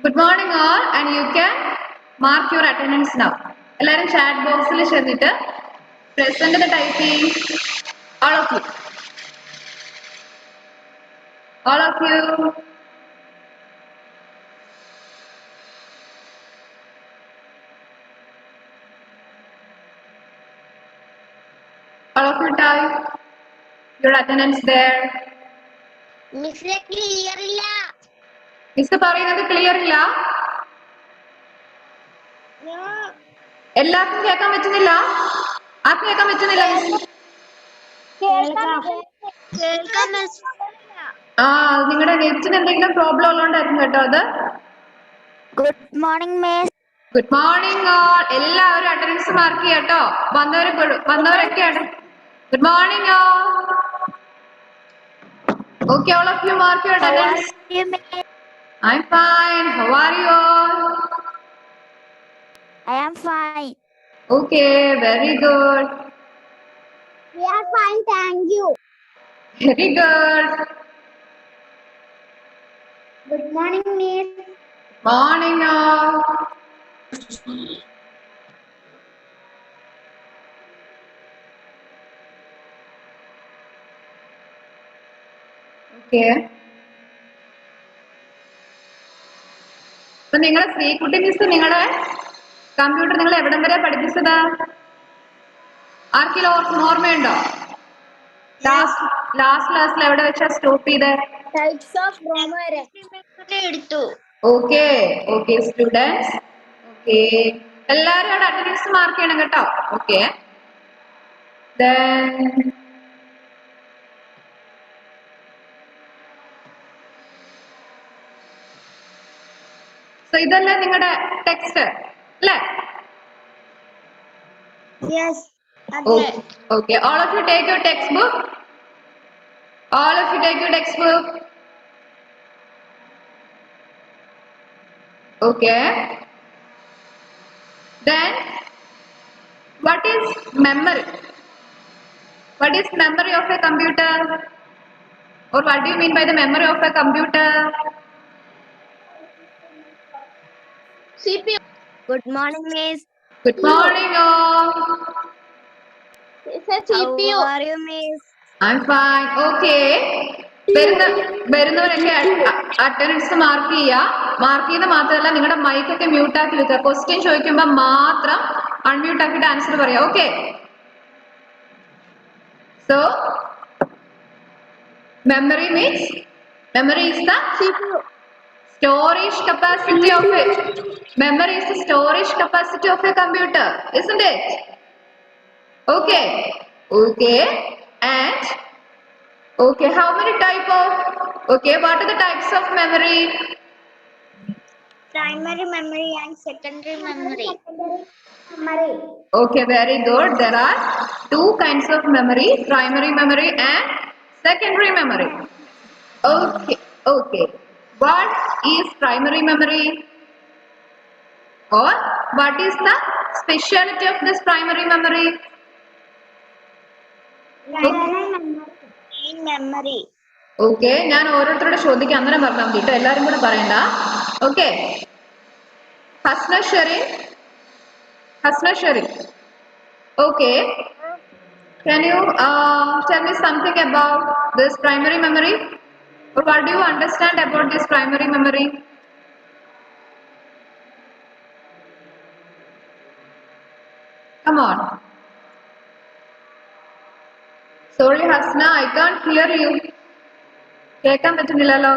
Good morning all, and you can mark your attendance now. എല്ലാരും chat boxൽ ചെന്നിട്ട് present എന്ന് type ചെയ്യും. All of you. All of you. All of you type your attendance there. Miss clear ഇല്ല. Miss പറയുന്നത് clear ഇല്ല. എല്ലാവർക്കും കേൾക്കാൻ പറ്റുന്നില്ല? ആർക്കും കേൾക്കാൻ പറ്റുന്നില്ല മിസ്? കേൾക്കാം മിസ്. നിങ്ങളുടെ നെറ്റിന് എന്തെങ്കിലും പ്രോബ്ലം ഉള്ളതുകൊണ്ടായിരുന്നു കേട്ടോ അത്. Good morning miss. Good morning all. എല്ലാവരും അറ്റൻഡൻസ് മാർക്ക് ചെയ്യാട്ടോ. വന്നവരൊക്കെയാണ്. Good morning all. Okay, all of you mark your attendance. I'm fine. How are you all? I am fine. Okay, very good. We are fine, thank you. Very good. Good morning miss. Morning all. Okay. അപ്പൊ നിങ്ങളെ Sreekutty miss നിങ്ങളെ computer നിങ്ങൾ എവിടം വരെ പഠിപ്പിച്ചതാ? ആർക്കെങ്കിലും ഓർമ്മയുണ്ടോ? Last ക്ലാസ്സിൽ എവിടെ വെച്ചാ സ്റ്റോപ്പ് ചെയ്തേ? Types of grammar എടുത്തു. Okay okay students. ഓക്കെ, എല്ലാവരും അവിടെ അറ്റൻഡൻസ് മാർക്ക് ചെയ്യണം കേട്ടോ. ഓക്കെ, സോ ഇതല്ലേ നിങ്ങളുടെ ടെക്സ്റ്റ് അല്ലേ? Yes. Okay, all of you take your textbook. All of you take your textbook. Okay. Then, what is memory? What is memory of a computer? Or what do you mean by the memory of a computer? CPU. Good morning miss. Good morning all. It's a CPU. How are you miss? I'm fine. Okay. വരുന്നവരൊക്കെ attendance mark ചെയ്യുക. Mark ചെയ്ത് മാത്രമല്ല നിങ്ങളുടെ മൈക്കൊക്കെ mute ആക്കി വെക്കുക. Question ചോദിക്കുമ്പോൾ മാത്രം unmute ആക്കിയിട്ട് ആൻസർ പറയാം. Okay, so memory means memory is the storage capacity of it. Memory is the storage capacity of a computer, isn't it? Okay, okay, and okay, how many type of, okay, what are the types of memory? Primary memory and secondary memory. Okay, very good. There are two kinds of memory, primary memory and secondary memory. Okay, okay. What is primary memory? Or what is the speciality of this primary memory? Main memory. Okay, ഞാൻ ഓരോരുത്തരോട് ചോദിക്കാം, അന്നേരം പറഞ്ഞാൽ മതി കേട്ടോ, എല്ലാവരും കൂടെ പറയണ്ട. Okay. Hasna Sherin. Okay. Can you tell me something about this primary memory? Or what do you understand about this primary memory? Come on. Sorry Hasna, I can't hear you. കേൾക്കാൻ പറ്റുന്നില്ലല്ലോ.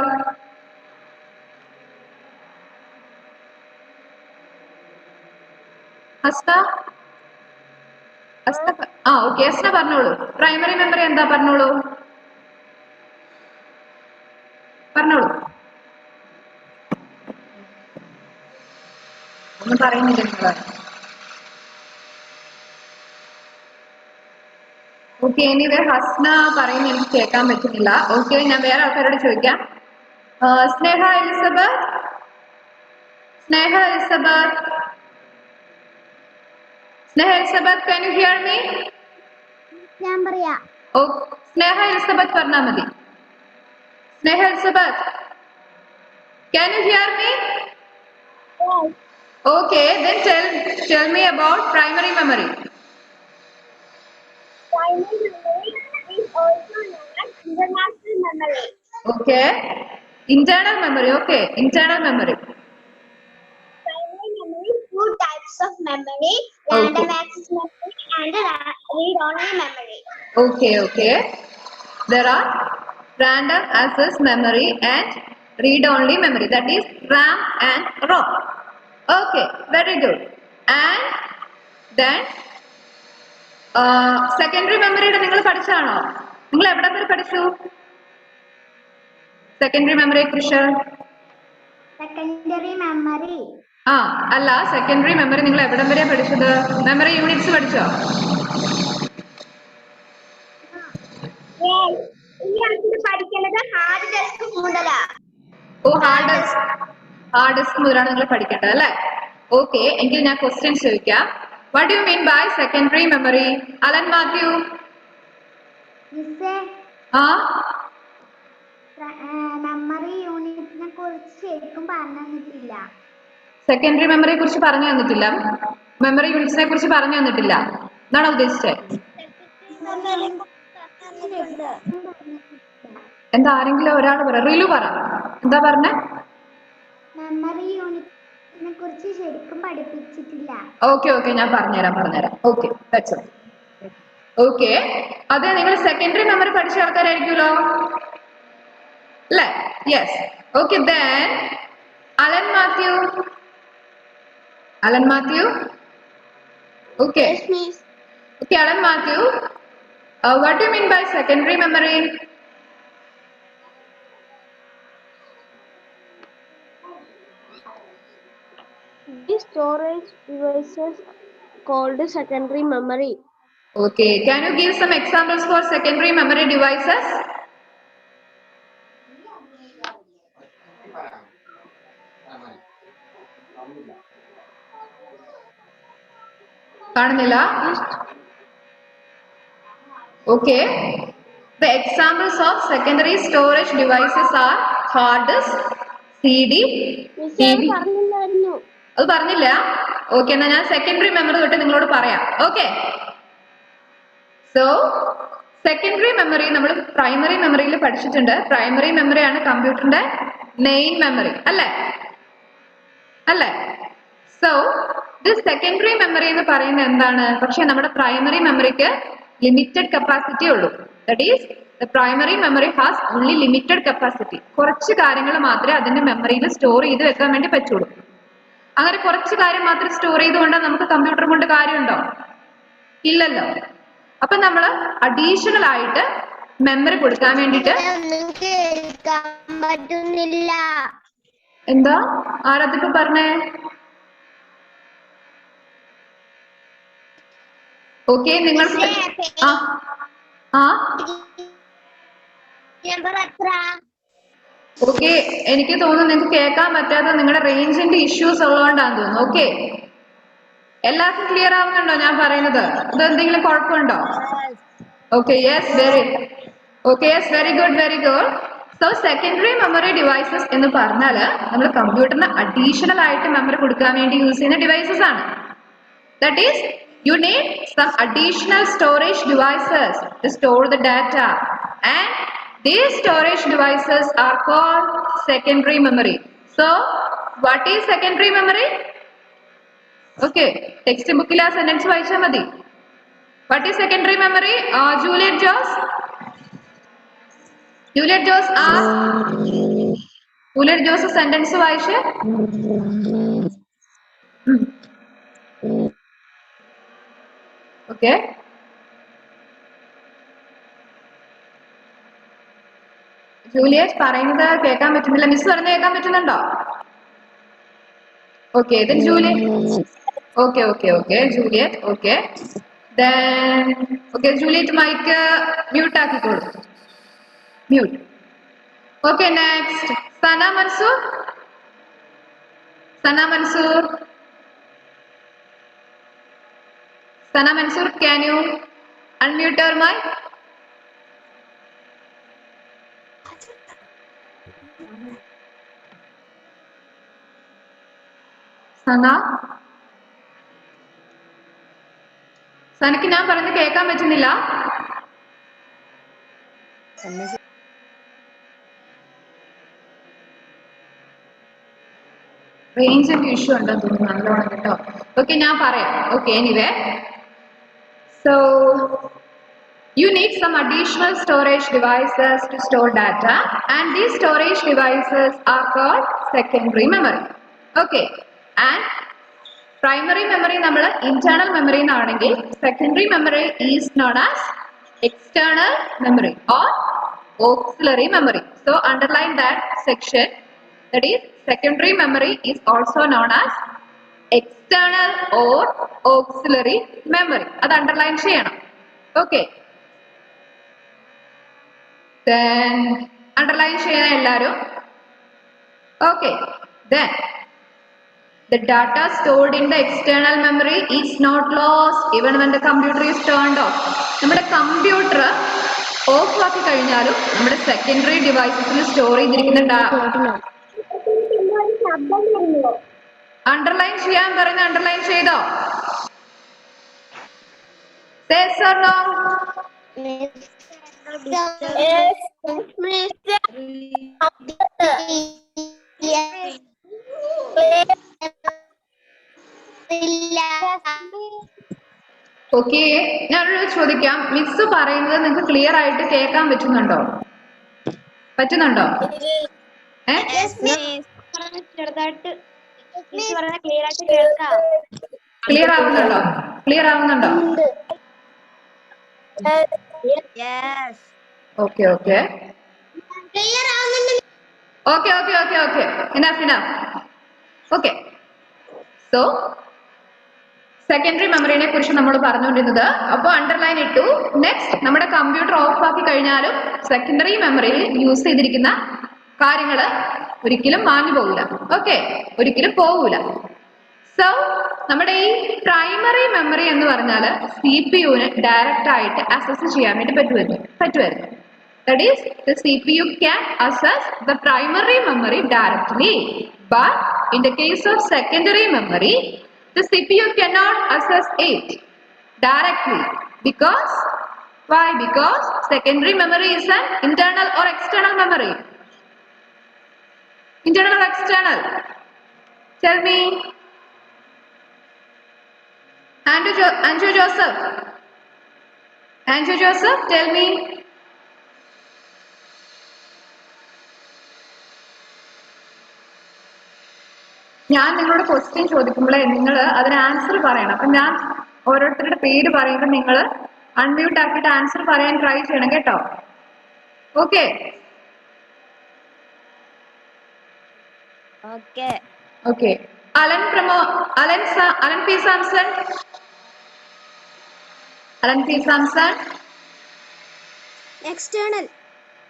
ഹസ്ന ഓക്കെ, ഹസ്ന പറഞ്ഞോളൂ. Primary memory എന്താ പറഞ്ഞോളൂ. ഒന്നും പറയുന്നില്ല നിങ്ങള്. Okay, anyway Hasna പറയുന്ന എനിക്ക് കേൾക്കാൻ പറ്റുന്നില്ല. ഓക്കെ, ഞാൻ വേറെ ആൾക്കാരോട് ചോദിക്കാം. സ്നേഹ Elizabeth. can you hear me? ഞാൻ പറയാം. സ്നേഹ എലിസബത്ത് പറഞ്ഞാൽ മതി. സ്നേഹ Elizabeth, can you hear me? Yes. Okay, then tell me about primary memory. Primary memory is also known as international memory. Okay, internal memory. Okay, internal memory. Primary memory, two types of memory, Okay. random access memory and read-only memory. Okay. There are random access memory and read-only memory. That is RAM and ROM. Okay, very good. And then secondary memory നിങ്ങൾ പഠിച്ചാണോ? നിങ്ങൾ എവിടെ വരെ പഠിച്ചു? Secondary memory കുറിച്ച്? Secondary memory. അല്ല secondary memory നിങ്ങൾ എവിടം വരെയാ പഠിച്ചത്? മെമ്മറി യൂണിറ്റ്സ് പഠിച്ചോ? ഈ അടുത്ത് പഠിക്കേണ്ടത് ഹാർഡ് ഡിസ്ക് മുതലാ. ഓ ഹാർഡ് ഡിസ്ക് മുതലാണ് നിങ്ങൾ പഠിക്കേണ്ടത് അല്ലേ? ഓക്കെ, എങ്കിൽ ഞാൻ ക്വസ്റ്റ്യൻസ് ചോദിക്കാം. What you mean by secondary memory? Alan Mathew. Memory യൂണിറ്റിനെ കുറിച്ച് ശരിക്കും പറഞ്ഞു തന്നിട്ടില്ല. സെക്കൻഡറി മെമ്മറിയെ കുറിച്ച് പറഞ്ഞു തന്നിട്ടില്ല, മെമ്മറി യൂണിറ്റ്സിനെ കുറിച്ച് പറഞ്ഞു തന്നിട്ടില്ല എന്നാണോ ഉദ്ദേശിച്ചത്? എന്താ ആരെങ്കിലും ഒരാൾ പറ, റിലു പറ, എന്താ പറഞ്ഞേ? മെമ്മറി യൂണിറ്റിനെ കുറിച്ച് ശരിക്കും പഠിപ്പിച്ചിട്ടില്ല. ഓക്കെ ഞാൻ പറഞ്ഞുതരാം. ഓക്കെ ഓക്കെ, അതെ നിങ്ങൾ സെക്കൻഡറി മെമ്മറി പഠിച്ച ആൾക്കാരായിരിക്കുമല്ലോ അല്ലേ? Yes. Okay, then Alan Matthew. Okay Alan Matthew, what do you mean by secondary memory? The storage devices called secondary memory. Okay, can you give some examples for secondary memory devices? കാണുന്നില്ല? Okay, the examples of secondary storage devices are hard disk, CD, DVD. അത് പറഞ്ഞില്ല? Okay, എന്നാ ഞാൻ secondary memory തൊട്ട് നിങ്ങളോട് പറയാം. Okay, so secondary memory നമ്മൾ primary മെമ്മറിയിൽ പഠിച്ചിട്ടുണ്ട്. പ്രൈമറി മെമ്മറിയാണ് കമ്പ്യൂട്ടറിന്റെ മെയിൻ മെമ്മറി അല്ലേ? സോ ദിസ് സെക്കൻഡറി മെമ്മറി എന്ന് പറയുന്നത് എന്താണ്? പക്ഷെ നമ്മുടെ പ്രൈമറി മെമ്മറിക്ക് ലിമിറ്റഡ് കപ്പാസിറ്റി ഉള്ളൂ. That is the primary memory has only limited capacity. കുറച്ച് കാര്യങ്ങൾ മാത്രമേ അതിന്റെ മെമ്മറിയിൽ സ്റ്റോർ ചെയ്ത് വെക്കാൻ വേണ്ടി പറ്റുള്ളൂ. അങ്ങനെ കുറച്ച് കാര്യം മാത്രം സ്റ്റോർ ചെയ്തുകൊണ്ട് നമുക്ക് കമ്പ്യൂട്ടർ കൊണ്ട് കാര്യമുണ്ടോ? ഇല്ലല്ലോ. അപ്പൊ നമ്മൾ അഡീഷണൽ ആയിട്ട് മെമ്മറി കൊടുക്കാൻ വേണ്ടിട്ട് എന്താ ആരതിപ്പോ പറഞ്ഞേ? ഓക്കെ, നിങ്ങൾ ഓക്കെ, എനിക്ക് തോന്നുന്നു നിങ്ങൾക്ക് കേൾക്കാൻ പറ്റാത്ത നിങ്ങളുടെ റേഞ്ചിന്റെ ഇഷ്യൂസ് ഉള്ളതുകൊണ്ടാന്ന് തോന്നുന്നു. ഓക്കെ, എല്ലാവർക്കും ക്ലിയർ ആവുന്നുണ്ടോ ഞാൻ പറയുന്നത്? ഇത് എന്തെങ്കിലും കുഴപ്പമുണ്ടോ? Okay, yes, very good. So secondary memory devices എന്ന് പറഞ്ഞാൽ നമ്മൾ കമ്പ്യൂട്ടറിന് അഡീഷണൽ ആയിട്ട് മെമ്മറി കൊടുക്കാൻ വേണ്ടി യൂസ് ചെയ്യുന്ന ഡിവൈസസ് ആണ്. That is you need some additional storage devices to store the data, and these storage devices are called secondary memory. So what is secondary memory? Okay, text book la sentence vaയിച്ചാ മതി. What is secondary memory? Juliet Joss sentence vaയിച്ചേ. Okay, Juliet പറയുന്നത് കേൾക്കാൻ പറ്റുന്നില്ല. Miss പറഞ്ഞ് കേൾക്കാൻ പറ്റുന്നുണ്ടോ? Okay, then Juliet. Okay, Juliet. Okay, then Juliet mic mute ആക്കിക്കോളൂ. Mute. Okay, next Sana Mansoor. Can you unmute your mic? സന സനക്ക് ഞാൻ പറഞ്ഞ് കേൾക്കാൻ പറ്റുന്നില്ല. റേഞ്ചിന്റെ ഇഷ്യൂ ഉണ്ടെന്ന് തോന്നുന്നു നല്ലോണം കേട്ടോ. ഓക്കെ ഞാൻ പറയാം. Okay anyway so you need some additional storage devices to store data and these storage devices are called secondary memory. Okay, and primary memory നമ്മൾ internal memory എന്നാണെങ്കിൽ secondary memory is known as external memory or auxiliary memory. So underline that section, that is secondary memory is also known as external or auxiliary memory. അത് underline ചെയ്യണം. Okay. Then underline ചെയ്യണം എല്ലാവരും. Okay. Then the data stored in the external memory is not lost even when the computer is turned off. നമ്മുടെ computer of ആക്കി കഴിഞ്ഞാലും നമ്മുടെ secondary ഡിവൈസസിൽ store ചെയ്തിരിക്കുന്ന underline ചെയ്യാൻ പറഞ്ഞ അണ്ടർലൈൻ ചെയ്തോ? Yes or no? Yes. Okay, ഞാനൊരു ചോദിക്കാം. മിസ് പറയുന്നത് നിങ്ങൾക്ക് ക്ലിയർ ആയിട്ട് കേൾക്കാൻ പറ്റുന്നുണ്ടോ? പറ്റുന്നുണ്ടോ? ചെറുതായിട്ട് ക്ലിയർ ആയിട്ട് കേൾക്കാം. ക്ലിയർ ആവുന്നുണ്ടോ? ക്ലിയർ ആവുന്നുണ്ടോ? Okay okay okay okay okay okay enough enough. Okay, so secondary മെമ്മറിനെ കുറിച്ച് നമ്മൾ പറഞ്ഞുകൊണ്ടിരുന്നത്. അപ്പോൾ അണ്ടർലൈൻ ഇട്ടു. നെക്സ്റ്റ്, നമ്മുടെ കമ്പ്യൂട്ടർ ഓഫ് ആക്കി കഴിഞ്ഞാലും സെക്കൻഡറി മെമ്മറിയിൽ യൂസ് ചെയ്തിരിക്കുന്ന കാര്യങ്ങൾ ഒരിക്കലും മാഞ്ഞു പോകില്ല. ഓക്കെ, ഒരിക്കലും പോകൂല. സോ നമ്മുടെ ഈ പ്രൈമറി മെമ്മറി എന്ന് പറഞ്ഞാൽ CPU-ന് ഡയറക്റ്റ് ആയിട്ട് അസസ് ചെയ്യാൻ വേണ്ടി പറ്റുമായിരുന്നു. That is, the CPU can access the primary memory directly, but in the case of secondary memory, the CPU cannot access it directly. Because why? Because secondary memory is an internal or external memory. Internal or external? Tell me. Andrew Joseph. Andrew Joseph, tell me. ഞാൻ നിങ്ങളോട് question ചോദിക്കുമ്പോഴേ നിങ്ങൾ അതിന് answer പറയണം. അപ്പം ഞാൻ ഓരോരുത്തരുടെ പേര് പറയുമ്പോൾ നിങ്ങൾ അൺമ്യൂട്ട് ആക്കിയിട്ട് ആൻസർ പറയാൻ ട്രൈ ചെയ്യണം കേട്ടോ. Okay okay. Allen P Samson. Allen P Samson. External.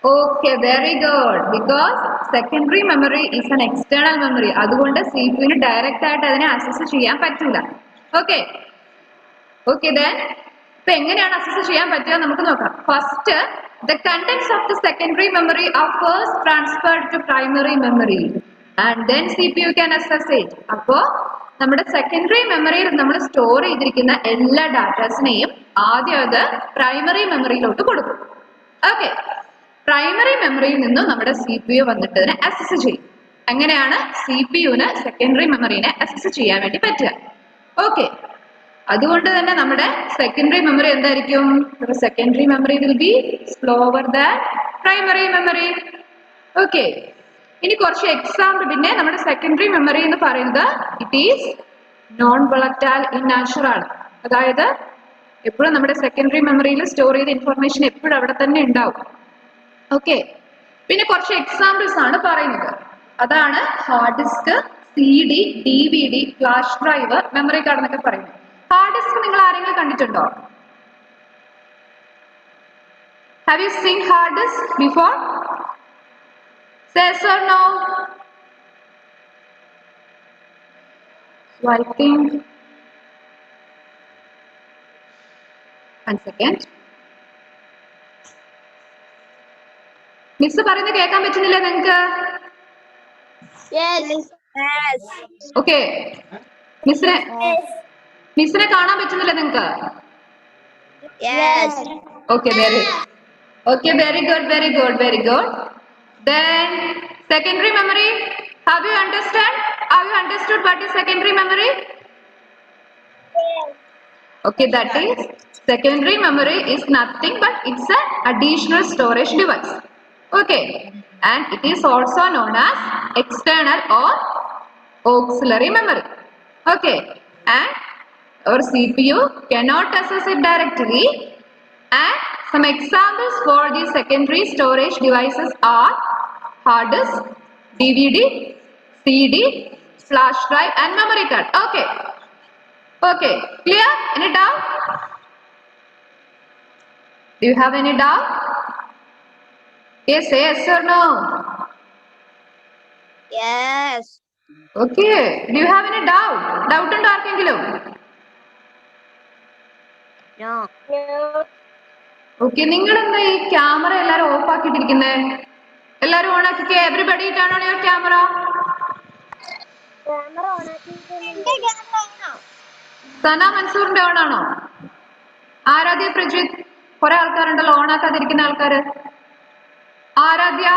Okay, very good. Because secondary memory is an external memory. അതുകൊണ്ട് CPU-ന് ഡയറക്റ്റ് ആയിട്ട് അതിനെ അക്സസ് ചെയ്യാൻ പറ്റൂല. Okay okay. ദെൻ ഇപ്പൊ എങ്ങനെയാണ് അക്സസ് ചെയ്യാൻ പറ്റുക നമുക്ക് നോക്കാം. First, the contents of the secondary memory are first transferred to primary memory and then CPU can access it. അപ്പോ നമ്മുടെ സെക്കൻഡറി മെമ്മറിയിൽ നമ്മൾ സ്റ്റോർ ചെയ്തിരിക്കുന്ന എല്ലാ ഡാറ്റാസിനെയും ആദ്യം അത് പ്രൈമറി മെമ്മറിയിലോട്ട് കൊടുക്കും. ഓക്കെ, പ്രൈമറി മെമ്മറിയിൽ നിന്നും നമ്മുടെ CPU വന്നിട്ട് അതിനെ അക്സസ് ചെയ്യും. അങ്ങനെയാണ് CPU-ന് സെക്കൻഡറി മെമ്മറിനെ അക്സസ് ചെയ്യാൻ വേണ്ടി പറ്റുക. ഓക്കെ, അതുകൊണ്ട് തന്നെ നമ്മുടെ സെക്കൻഡറി മെമ്മറി എന്തായിരിക്കും? Secondary memory will be slower than primary memory. Okay, ഇനി കുറച്ച് എക്സാമ്പിൾ. പിന്നെ നമ്മുടെ സെക്കൻഡറി മെമ്മറി എന്ന് പറയുന്നത് it is known volatile in nature ആണ്. അതായത് എപ്പോഴും നമ്മുടെ സെക്കൻഡറി മെമ്മറിയിൽ സ്റ്റോർ ചെയ്ത ഇൻഫർമേഷൻ എപ്പോഴും അവിടെ തന്നെ ഉണ്ടാവും. ഓക്കെ, പിന്നെ കുറച്ച് എക്സാമ്പിൾസ് ആണ് പറയുന്നത്. അതാണ് hard disk, CD, DVD, flash drive, memory card എന്നൊക്കെ പറയുന്നത്. ഹാർഡ് ഡിസ്ക് നിങ്ങൾ ആരെങ്കിലും കണ്ടിട്ടുണ്ടോ? Have you seen hard disk before? Yes or no? So I think, one second. Miss പറയുന്നത് കേൾക്കാൻ പറ്റുന്നില്ലേ നിങ്ങൾക്ക്? Yes. ഓക്കെ, മിസ്സിനെ കാണാൻ പറ്റുന്നില്ല നിങ്ങൾക്ക്? Yes. Okay, very good, very good, very good. Then secondary memory. Have you understood? Have you understood what is secondary memory? Okay, that is secondary memory is nothing but it's an additional storage device. Okay, and it is also known as external or auxiliary memory. Okay, and our CPU cannot access it directly, and some examples for the secondary storage devices are hard disk, DVD, CD, flash drive and memory card. Okay, okay, clear? Any doubt? Do you have any doubt? Yes, say yes or no? Yes. Okay, do you have any doubt? Doubt ഉണ്ടോ ആർക്കെങ്കിലും? No. No. Okay, നിങ്ങൾ എന്താ ഈ camera എല്ലാരും off ആക്കിയിട്ടിരിക്കുന്നേ? എല്ലാരും on ആക്കിക്കേ. Everybody turn on your camera. Camera on ആക്കിയിട്ടുണ്ട്. സന മൻസൂറിന്റെ ഓൺ ആണോ? ആരാധ്യ, പ്രജിത്ത്, കുറെ ആൾക്കാരുണ്ടല്ലോ ഓൺ ആക്കാതിരിക്കുന്ന ആൾക്കാര്. ആരാധ്യ,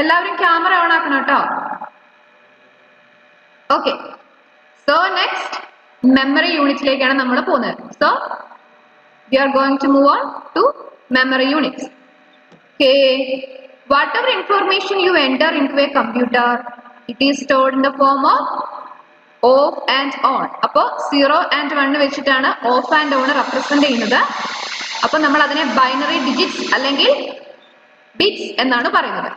എല്ലാവരും ക്യാമറ ഓൺ ആക്കണം കേട്ടോ. ഓക്കെ, സോ നെക്സ്റ്റ് മെമ്മറി യൂണിറ്റിലേക്കാണ് നമ്മൾ പോകുന്നത്. So we are going to move on to memory units. Okay, whatever information you enter into a computer, it is stored in the form of off and on. അപ്പോൾ 0 and 1 വെച്ചിട്ടാണ് of and on represent ചെയ്യുന്നത്. അപ്പോൾ നമ്മൾ അതിനെ binary digits അല്ലെങ്കിൽ bits എന്നാണ് പറയുന്നത്.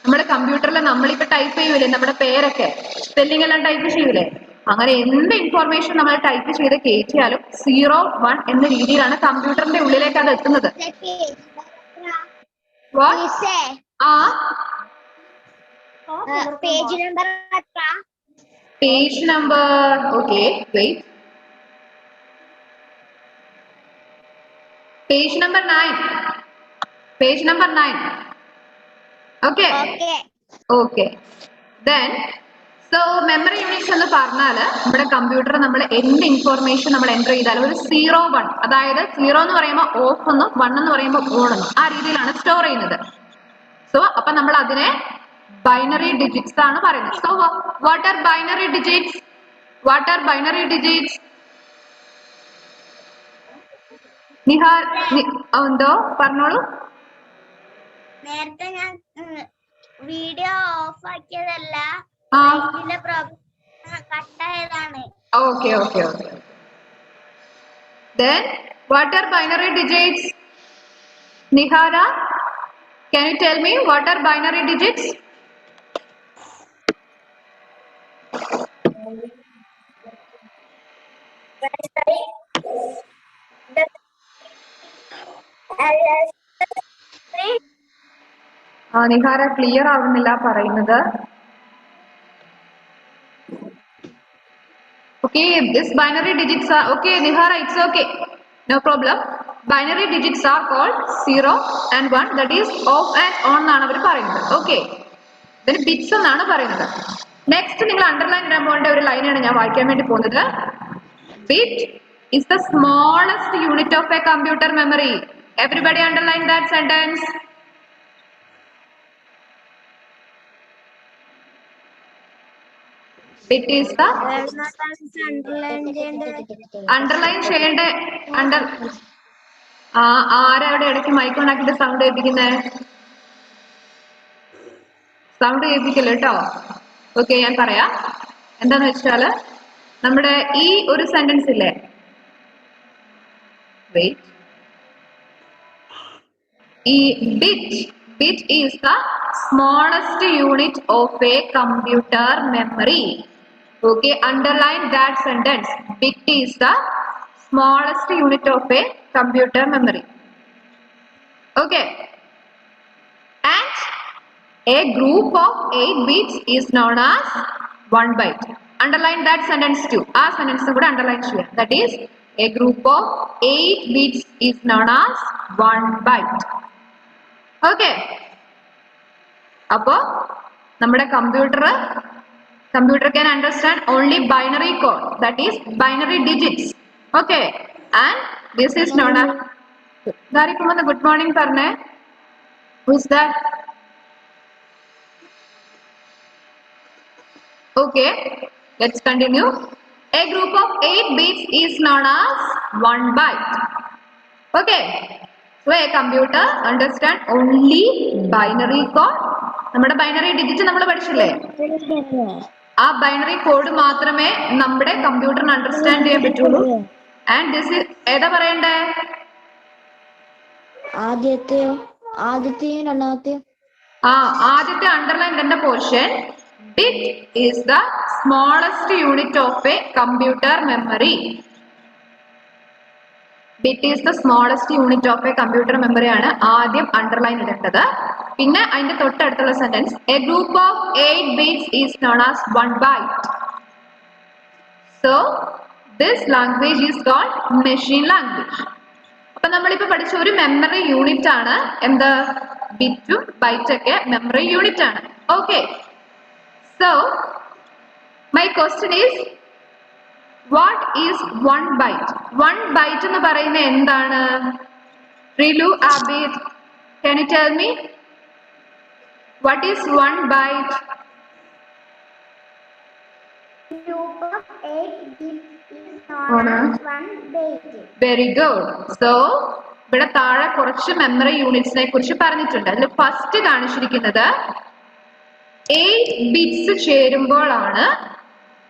നമ്മുടെ കമ്പ്യൂട്ടറിൽ നമ്മളിപ്പോൾ ടൈപ്പ് ചെയ്യൂലേ നമ്മുടെ പേരൊക്കെ, സ്പെല്ലിംഗ് എല്ലാം ടൈപ്പ് ചെയ്യൂലേ, അങ്ങനെ എന്ത് ഇൻഫോർമേഷൻ നമ്മൾ ടൈപ്പ് ചെയ്ത് കയറ്റിയാലും 0, 1 എന്ന രീതിയിലാണ് കമ്പ്യൂട്ടറിന്റെ ഉള്ളിലേക്ക് അത് എത്തുന്നത്. പേജ് നമ്പർ എത്ര? Page number, okay wait, page number 9, page number 9. Okay okay, then so memory units എന്ന് പറഞ്ഞാൽ നമ്മുടെ കമ്പ്യൂട്ടർ നമ്മൾ എന്ത് ഇൻഫോർമേഷൻ നമ്മൾ എൻ്റർ ചെയ്താലും ഒരു 0, 1, അതായത് 0 എന്ന് പറയുമ്പോൾ ഓഫ് എന്നും 1 എന്ന് പറയുമ്പോൾ ഓൺ എന്നും ആ രീതിയിലാണ് സ്റ്റോർ ചെയ്യുന്നത്. സോ അപ്പൊ നമ്മൾ അതിനെ ബൈനറി ഡിജിറ്റ്സ് ആണ് പറയുന്നത്. So what are binary digits? What are binary digits? Nihar എന്തോ പറഞ്ഞോളൂ. നേരത്തെ ഞാൻ വീഡിയോ ഓഫ് ആക്കിയതല്ല, ഇതിന്റെ problem കട്ടായതാണ്. Okay, okay, okay. Then what are binary digits? Nihara, can you tell me what are binary digits? Nihara clear ആവുന്നില്ല പറയുന്നത്. Okay, this binary digits are okay, Nihara, it's okay, no problem. Binary digits are called 0 and 1, that is off and on എന്നാണ് അവർ പറയുന്നത്. Okay, then bits എന്നാണ് പറയുന്നത്. Next നിങ്ങൾ underline ഇടാൻ പോകേണ്ട ഒരു ലൈനാണ് ഞാൻ വായിക്കാൻ വേണ്ടി പോകുന്നത്. Bit is the smallest unit of a computer memory. Everybody underline that sentence. Bit is the underline ചെയ്യേണ്ട ആരവിടെ ഇടയ്ക്ക് മൈക്ക് ഓൺ ആക്കിയിട്ട് സൗണ്ട് കേൾപ്പിക്കുന്നേ? സൗണ്ട് കേൾപ്പിക്കല്ലോ കേട്ടോ. ഓക്കെ, ഞാൻ പറയാം എന്താന്ന് വെച്ചാല് നമ്മുടെ ഈ ഒരു സെന്റൻസ് ഇല്ലേ, വെയിറ്റ്, ഈ bit is the smallest unit of a computer memory. Okay, underline that sentence. Bit is the smallest unit of a computer memory. Okay, and a group of 8 bits is known as 1 byte. Underline that sentence too. Aa sentence kuda underline cheya. That is, a group of 8 bits is known as 1 byte. Okay, അപ്പോ നമ്മുടെ computer can understand only binary code, that is binary digits. Okay, and this is known as good morning parne. Who's that? Okay, let's continue. A group of 8 bits is known as 1 byte. Okay, so a computer understand only binary code. നമ്മുടെ binary digit നമ്മൾ പഠിച്ചില്ലേ? ആ binary code മാത്രമേ നമ്മുടെ കമ്പ്യൂട്ടറിന് understand ചെയ്യാൻ പറ്റുള്ളൂ. And this is ഏതാ പറയണ്ടേ? ആദ്യത്തെയോ രണ്ടാമത്തെയോ? ആദ്യത്തെ അണ്ടർലൈൻ കണ്ട portion. Bit is the smallest unit of a computer memory. Bit is the smallest unit of a computer memory ആണ് ആദ്യം അണ്ടർലൈൻ ഇടേണ്ടത്. പിന്നെ അതിന്റെ തൊട്ടടുത്തുള്ള sentence, a group of 8 bits is known as 1 byte. So this language is called machine language. അപ്പൊ നമ്മളിപ്പോ പഠിച്ച ഒരു മെമ്മറി യൂണിറ്റ് ആണ് എന്ത്? ബിറ്റും ബൈറ്റൊക്കെ മെമ്മറി യൂണിറ്റ് ആണ്. Okay, so my question is what is 1 byte? 1 byte എന്ന് പറയുന്നത് എന്താണ്? Rilu, Abid, can you tell me what is 1 byte? Group of 8 bits is known as 1 byte. Very good. So ഇവിടെ താഴെ കുറച്ച് മെമ്മറി യൂണിറ്റ്സിനെ കുറിച്ച് പറഞ്ഞിട്ടുണ്ട്. അതിൽ ഫസ്റ്റ് കാണിച്ചിരിക്കുന്നത് 8 ബിറ്റ്സ് ചേരുമ്പോഴാണ്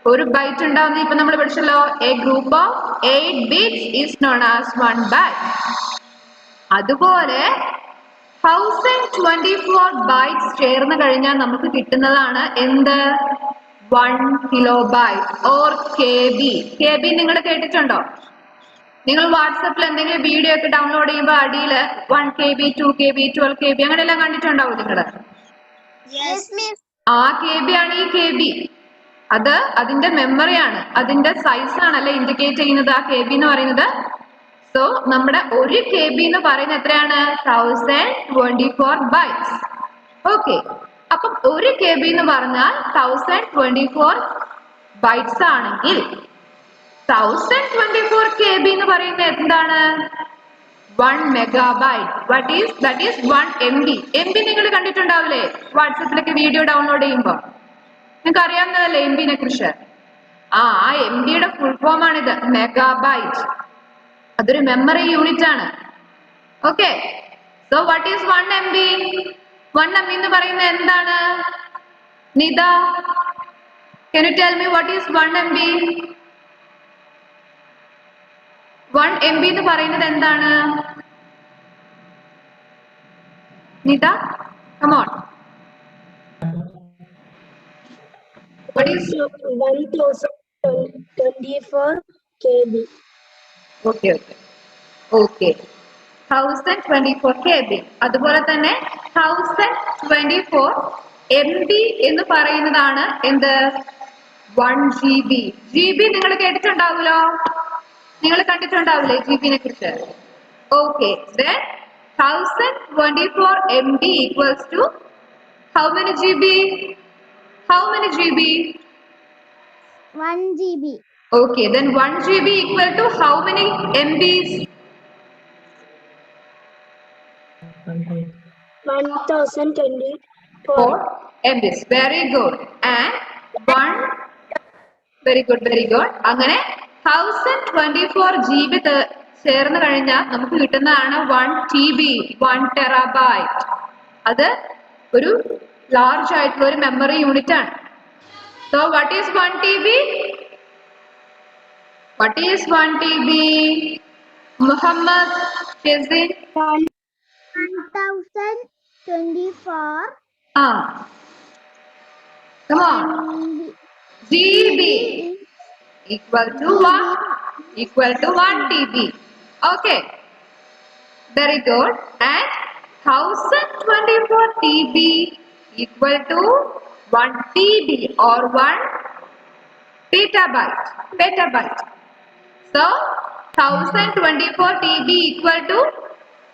ഒരു ബൈറ്റ് ഉണ്ടാവുന്നത്. ഇപ്പൊ നമ്മൾ പഠിച്ചല്ലോ, a group of 8 bits is known as 1 byte. അതുപോലെ 1024 ബൈറ്റ്സ് ചേർന്ന് കഴിഞ്ഞാൽ നമുക്ക് കിട്ടുന്നതാണ് എന്ത്? 1 കിലോബൈറ്റ് ഓർ KB. KB നിങ്ങൾ കേട്ടിട്ടുണ്ടോ? നിങ്ങൾ വാട്സപ്പിൽ എന്തെങ്കിലും വീഡിയോ ഒക്കെ ഡൗൺലോഡ് ചെയ്യുമ്പോൾ അടിയിൽ 1 KB 2 KB 12 KB അങ്ങനെയെല്ലാം കണ്ടിട്ടുണ്ടാവും നിങ്ങൾ? ആ KB ആണ് ഈ KB. അത് അതിന്റെ മെമ്മറിയാണ്, അതിന്റെ സൈസ് ആണല്ലേ ഇൻഡിക്കേറ്റ് ചെയ്യുന്നത് ആ KB എന്ന് പറയുന്നത്. സോ നമ്മുടെ ഒരു KB എന്ന് പറയുന്നത് എത്രയാണ്? 1024 ബൈറ്റ്സ്. ഓക്കെ, അപ്പം ഒരു KB എന്ന് പറഞ്ഞാൽ 1024 ബൈറ്റ്സ് ആണെങ്കിൽ 1024 KB എന്ന് പറയുന്നത് എന്താണ്? 1 megabyte. That is 1 MB. MB നിങ്ങൾ കണ്ടിട്ടുണ്ടാവില്ലേ വാട്സപ്പിലൊക്കെ വീഡിയോ ഡൗൺലോഡ് ചെയ്യുമ്പോൾ? നിങ്ങൾക്ക് അറിയാവുന്നതല്ലേ MB-നെ കുറിച്ച്? ആ MB-യുടെ ഫുൾ ഫോം ആണിത്, മെഗാബൈറ്റ്. അതൊരു മെമ്മറി യൂണിറ്റ് ആണ്. Okay, so what is 1 MB? 1 MB എന്ന് പറയുന്നത് എന്താണ്? Nita, can you tell me what is 1 MB? 1 MB എന്ന് പറയുന്നത് എന്താണ്? Nita, come on. What is 1024 KB? Okay. 1024 KB. അതുപോലെ തന്നെ 1024 MB എന്ന് പറയുന്നതാണ് എന്ത്? 1 GB. GB നിങ്ങൾ കേട്ടിട്ടുണ്ടാവുമല്ലോ, നിങ്ങൾ കണ്ടിട്ടുണ്ടാവില്ലേ GB-നെ കുറിച്ച്? Okay, then 1024 MB equals to how many GB? How many GB? 1 GB. Okay, then 1 GB equal to how many MBs? 1024 MBs. Very good. And 1, very good. അങ്ങനെ 1024 GB ചേർന്ന് കഴിഞ്ഞാൽ നമുക്ക് കിട്ടുന്നതാണ് 1 TB, 1 ടെറാബൈറ്റ്. അത് ഒരു ലാർജ് ആയിട്ടുള്ള ഒരു മെമ്മറി യൂണിറ്റ് ആണ്. So what is 1 TB? What is 1 TB? Muhammad, Shazin? 1024 Come on. GB equal to what? Equal to 1 TB. Okay. Very good. And 1024 TB equal to 1 TB or 1 petabyte. So 1024 TB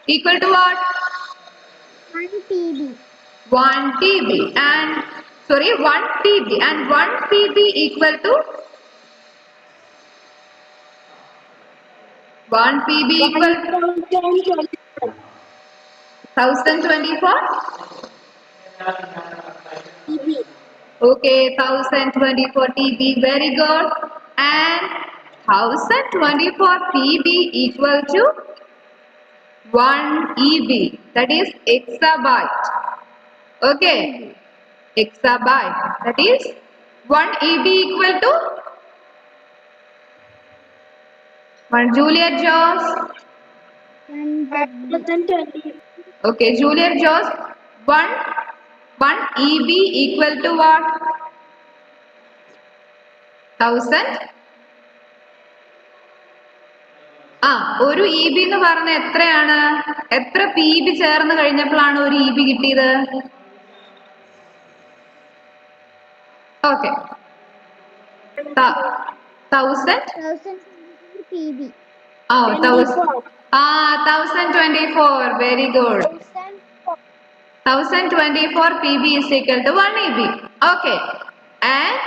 equal to what? 1 TB. 1 TB and 1 TB and 1 TB equal to 1 PB equal to 1024. Okay, 1024 TB, very good. And 1024 PB equal to 1 EB, that is exabyte. Okay, exabyte, that is 1 EB equal to 1 Juliet Jones. 120. Okay, Juliet Jones, 1 EB equal to what? 1000. ഒരു EB എന്ന് പറഞ്ഞ എത്രയാണ്? എത്ര PB ചേർന്ന് കഴിഞ്ഞപ്പോഴാണ് ഒരു EB കിട്ടിയത്? Okay. 1000. PB. 1024. Very good. 1024 PB is equal to 1 EB. Okay. And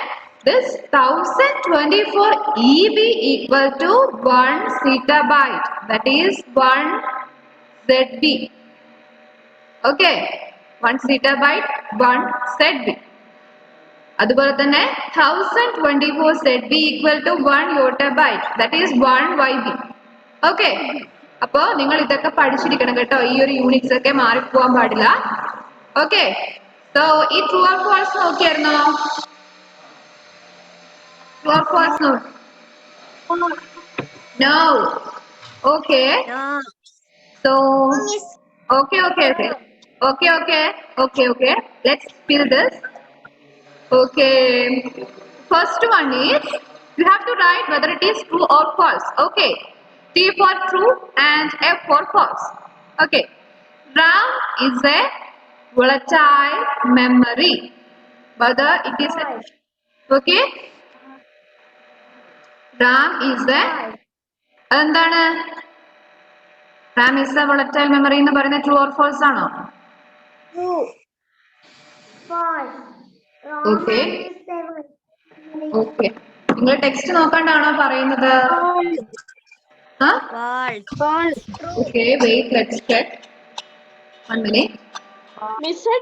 this 1024 EB equal to 1 zettabyte. That is 1 ZB. Okay. 1 zettabyte, 1 ZB. അതുപോലെ തന്നെ 1024 ZB equal to 1 yottabyte. That is 1 YB. Okay. അപ്പോ നിങ്ങൾ ഇതൊക്കെ പഠിച്ചിരിക്കണം കേട്ടോ. ഈ ഒരു യൂണിറ്റ്സ് ഒക്കെ മാറിപ്പോവാൻ പാടില്ല. Okay. So ഈ true or false നോക്കിയായിരുന്നോ? True or false no? No. Okay. So okay. Let's fill this. Okay. First one is you have to write whether it is true or false. Okay. T for true and F for false. Okay. RAM is a volatile memory. Whether it is a, okay. RAM is a എന്താണ്? RAM is a volatile memory എന്ന് പറയുന്നത് true or false ആണോ? True. False. Okay. Okay. നിങ്ങൾ text നോക്കാണ്ടാണോ പറയുന്നത്? Okay, wait, let's check. 1 minute.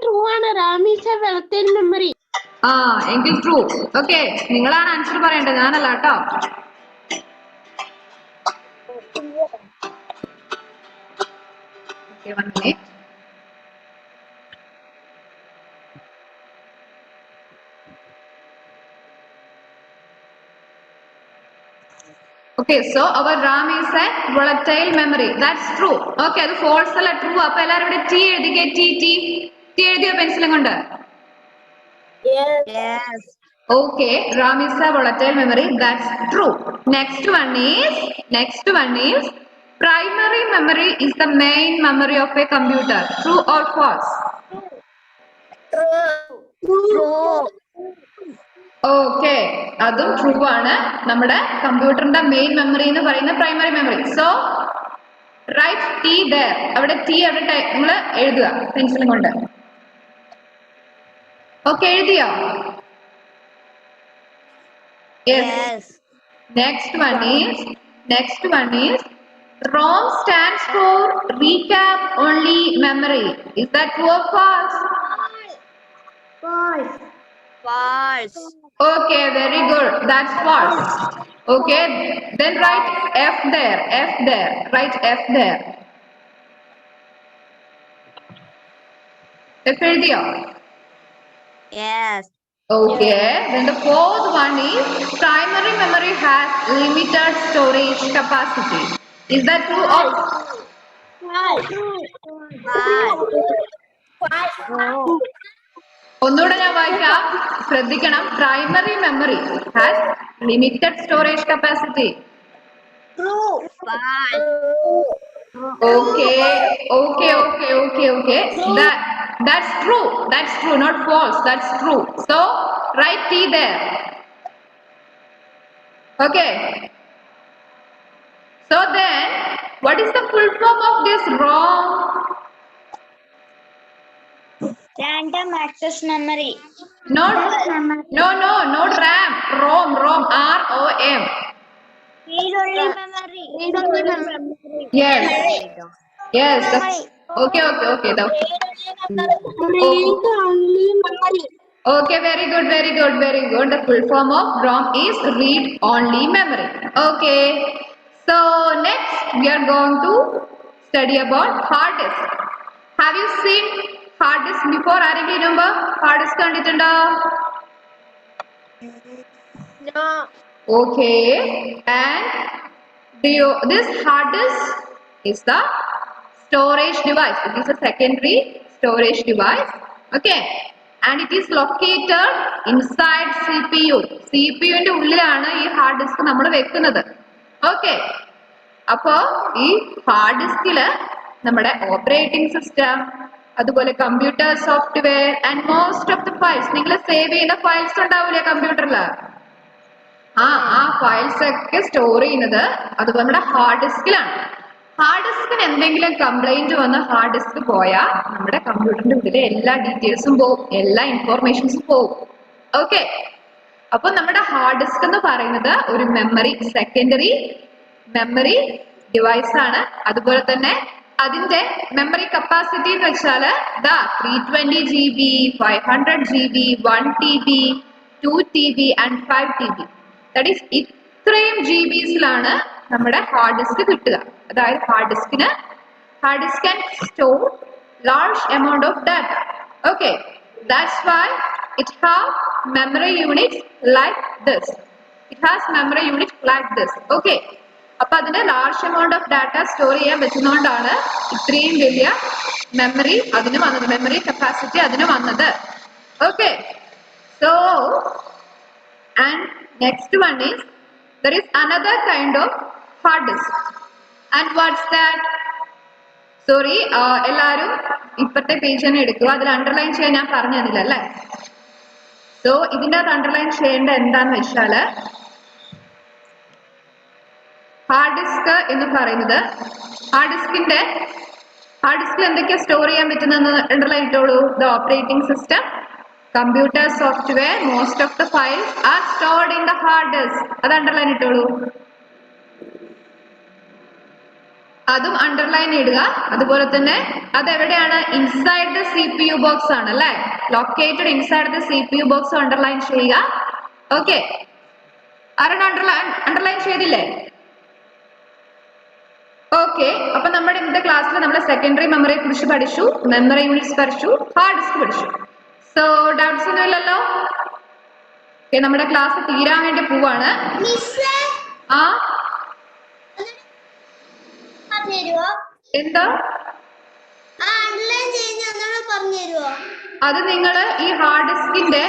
True ആണ്. RAM is a volatile memory. എങ്കിൽ true. Okay, നിങ്ങളാണ് ആൻസർ പറയേണ്ടത്, ഞാനല്ല കേട്ടോ. Okay, 1 minute. Okay, so our RAM is a volatile memory. That's true. Okay, അത് false അല്ല, true. അപ്പൊ എല്ലാവരും ഇവിടെ T എഴുതിക്കേ. T എഴുതിയോ പെൻസിലും കൊണ്ട്? Yes. Okay, RAM is a volatile memory. That's true. Next one is primary memory is the main memory of a computer. True or false? True. Okay, അതും true ആണ്. നമ്മുടെ കമ്പ്യൂട്ടറിന്റെ മെയിൻ മെമ്മറി എന്ന് പറയുന്ന primary memory. So write T there. അവിടെ T അവിടെ നമ്മൾ എഴുതുക പെൻസിലും കൊണ്ട്. ഓക്കെ, എഴുതിയോ? Yes. Next one is ROM stands for recap only memory. Is that true or false? False. Okay, very good. That's false. Okay, then write F there. Write F there. F എഴുതിയോ? Yes. Okay, then the fourth one is primary memory has limited storage capacity. Is that true or ഒന്നുകൂടെ ഞാൻ വായിക്കാം, ശ്രദ്ധിക്കണം. Primary memory has limited storage capacity. Okay. That's true, not false. That's true. So write T there. Okay. So then, what is the full form of this ROM? Random access memory. Not not RAM. ROM. ROM. Read-only memory. Read-only memory. Yes. Yes. Okay. The Read-only memory. Okay, very good. The full form of ROM is read-only memory. Okay. So next we are going to study about hard disk. Have you seen hard disk before? ആരെങ്കിലും മുമ്പ് hard disk കണ്ടിട്ടുണ്ടോ? No. Okay. And this hard disk is the storage device. It is a secondary storage device. Okay. And it is located inside CPU. CPU ന്റെ ഉള്ളിലാണ് ഈ hard disk നമ്മൾ വെക്കുന്നത്. Okay. അപ്പോ ഈ ഹാർഡ് ഡിസ്കില് നമ്മുടെ ഓപ്പറേറ്റിംഗ് സിസ്റ്റം, അതുപോലെ computer software and most of the files, നിങ്ങൾ സേവ് ചെയ്യുന്ന ഫയൽസ് ഉണ്ടാവില്ലേ കമ്പ്യൂട്ടറില്, ആ ഫയൽസ് ഒക്കെ സ്റ്റോർ ചെയ്യുന്നത് അതുപോലെ നമ്മുടെ ഹാർഡ് ഡിസ്കിലാണ്. ഹാർഡ് ഡിസ്കിന് എന്തെങ്കിലും കംപ്ലൈന്റ് വന്ന് ഹാർഡ് ഡിസ്ക് പോയാൽ നമ്മുടെ കമ്പ്യൂട്ടറിന്റെ ഉള്ളിലെ എല്ലാ ഡീറ്റെയിൽസും പോകും, എല്ലാ ഇൻഫോർമേഷൻസും പോകും. ഓക്കെ. അപ്പൊ നമ്മുടെ ഹാർഡ് ഡിസ്ക് എന്ന് പറയുന്നത് ഒരു മെമ്മറി, സെക്കൻഡറി മെമ്മറി ഡിവൈസ് ആണ്. അതുപോലെ തന്നെ അതിന്റെ മെമ്മറി കപ്പാസിറ്റി എന്ന് വെച്ചാൽ 320 GB, 500 GB, 1 TB, 2 TB and 5 TB. That is ഇത്രയും GBസിലാണ് നമ്മുടെ ഹാർഡ് ഡിസ്ക് കിട്ടുക. അതായത് hard disk can store large amount of data. Okay, that's why it have memory units like this. Okay. അപ്പൊ അതിന് large amount of data store ചെയ്യാൻ പറ്റുന്നതുകൊണ്ടാണ് ഇത്രയും വലിയ മെമ്മറി അതിന് വന്നത്, മെമ്മറി കപ്പാസിറ്റി അതിന് വന്നത്. Okay. So and next one is there is another kind of hard disk. And what's that? Sorry, എല്ലാരും ഇപ്പത്തെ പേജ് തന്നെ എടുക്കുക. അതിൽ അണ്ടർലൈൻ ചെയ്യാൻ ഞാൻ പറഞ്ഞു തന്നില്ല അല്ലേ? സോ ഇതിന്റെ അത് അണ്ടർലൈൻ ചെയ്യേണ്ട എന്താന്ന് വെച്ചാല്, ഹാർഡ് ഡിസ്ക് എന്ന് പറയുന്നത്, ഹാർഡ് ഡിസ്കിൽ എന്തൊക്കെയാ സ്റ്റോർ ചെയ്യാൻ പറ്റുന്ന അണ്ടർലൈൻ ഇട്ടോളൂ. The operating system, computer software, most of the files are stored in the hard disk. അത് അണ്ടർലൈൻ ഇട്ടോളൂ. അതും അണ്ടർലൈൻ ഇടുക. അതുപോലെ തന്നെ അത് എവിടെയാണ്? ഇൻസൈഡ് ദ CPU ബോക്സ് ആണ് അല്ലെ? Located inside the CPU box underline ചെയ്യുക. ഓക്കെ. ആരാണ് അണ്ടർലൈൻ ചെയ്തില്ലേ? ഓക്കെ. അപ്പൊ നമ്മുടെ ഇന്നത്തെ ക്ലാസ്സിൽ നമ്മൾ സെക്കൻഡറി മെമ്മറിയെ കുറിച്ച് പഠിച്ചു, മെമ്മറി യൂണിറ്റ്സ് പഠിച്ചു, ഹാർഡ് ഡിസ്ക് പഠിച്ചു. സോ ഡൗട്ട്സ് ഒന്നും ഇല്ലല്ലോ? ഓക്കെ, നമ്മുടെ ക്ലാസ് തീരാൻ വേണ്ടി പോവാണ്. എന്താ അത് നിങ്ങൾ ഈ ഹാർഡ് ഡിസ്കിന്റെ